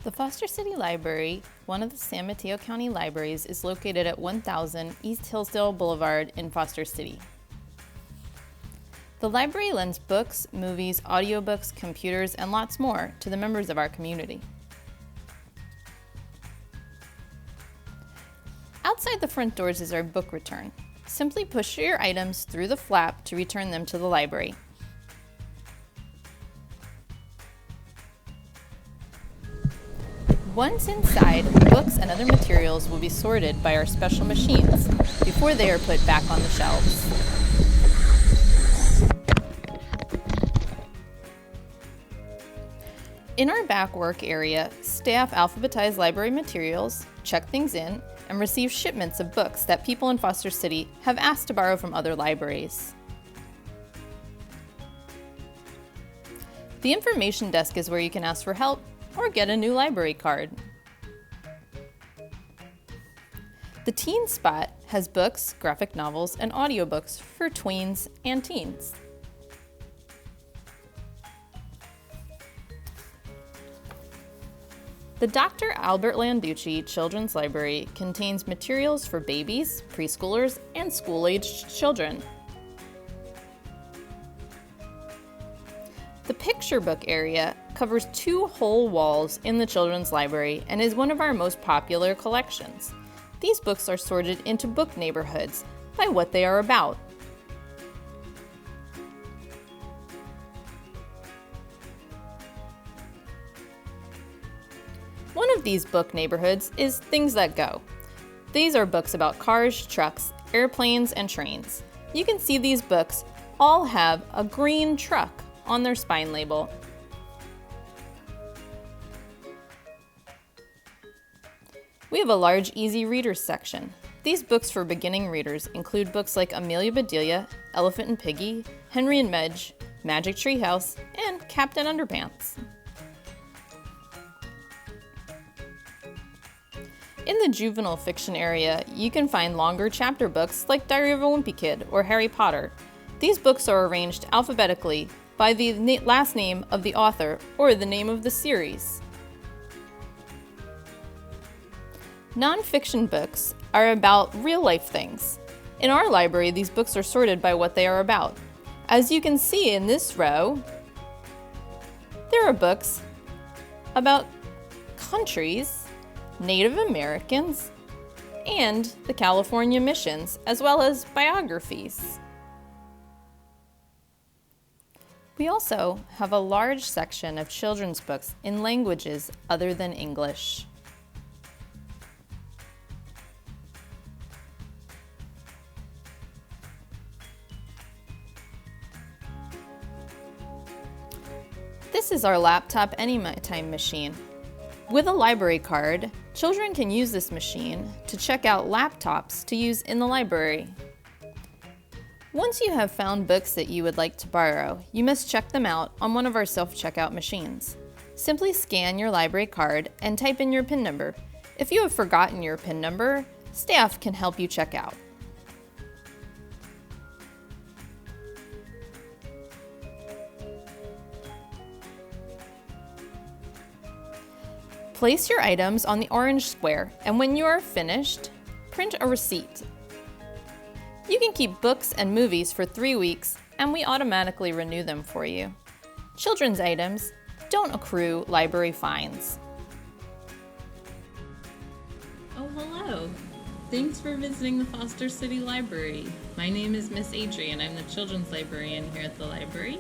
The Foster City Library, one of the San Mateo County libraries, is located at 1000 East Hillsdale Boulevard in Foster City. The library lends books, movies, audiobooks, computers, and lots more to the members of our community. Outside the front doors is our book return. Simply push your items through the flap to return them to the library. Once inside, books and other materials will be sorted by our special machines before they are put back on the shelves. In our back work area, staff alphabetize library materials, check things in, and receive shipments of books that people in Foster City have asked to borrow from other libraries. The information desk is where you can ask for help or get a new library card. The teen spot has books, graphic novels, and audiobooks for tweens and teens. The Dr. Albert Landucci Children's Library contains materials for babies, preschoolers, and school-aged children. The picture book area covers 2 whole walls in the children's library and is one of our most popular collections. These books are sorted into book neighborhoods by what they are about. One of these book neighborhoods is Things That Go. These are books about cars, trucks, airplanes, and trains. You can see these books all have a green truck on their spine label. We have a large easy readers section. These books for beginning readers include books like Amelia Bedelia, Elephant and Piggy, Henry and Medj, Magic Treehouse, and Captain Underpants. In the juvenile fiction area, you can find longer chapter books like Diary of a Wimpy Kid or Harry Potter. These books are arranged alphabetically by the last name of the author or the name of the series. Nonfiction books are about real-life things. In our library, these books are sorted by what they are about. As you can see in this row, there are books about countries, Native Americans, and the California missions, as well as biographies. We also have a large section of children's books in languages other than English. This is our laptop Anytime machine. With a library card, children can use this machine to check out laptops to use in the library. Once you have found books that you would like to borrow, you must check them out on one of our self-checkout machines. Simply scan your library card and type in your PIN number. If you have forgotten your PIN number, staff can help you check out. Place your items on the orange square, and when you are finished, print a receipt. You can keep books and movies for 3 weeks, and we automatically renew them for you. Children's items don't accrue library fines. Oh, hello. Thanks for visiting the Foster City Library. My name is Miss Adrian. I'm the children's librarian here at the library,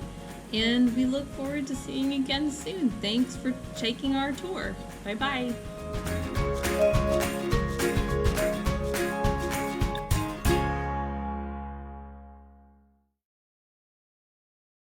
and we look forward to seeing you again soon. Thanks for taking our tour. Bye-bye.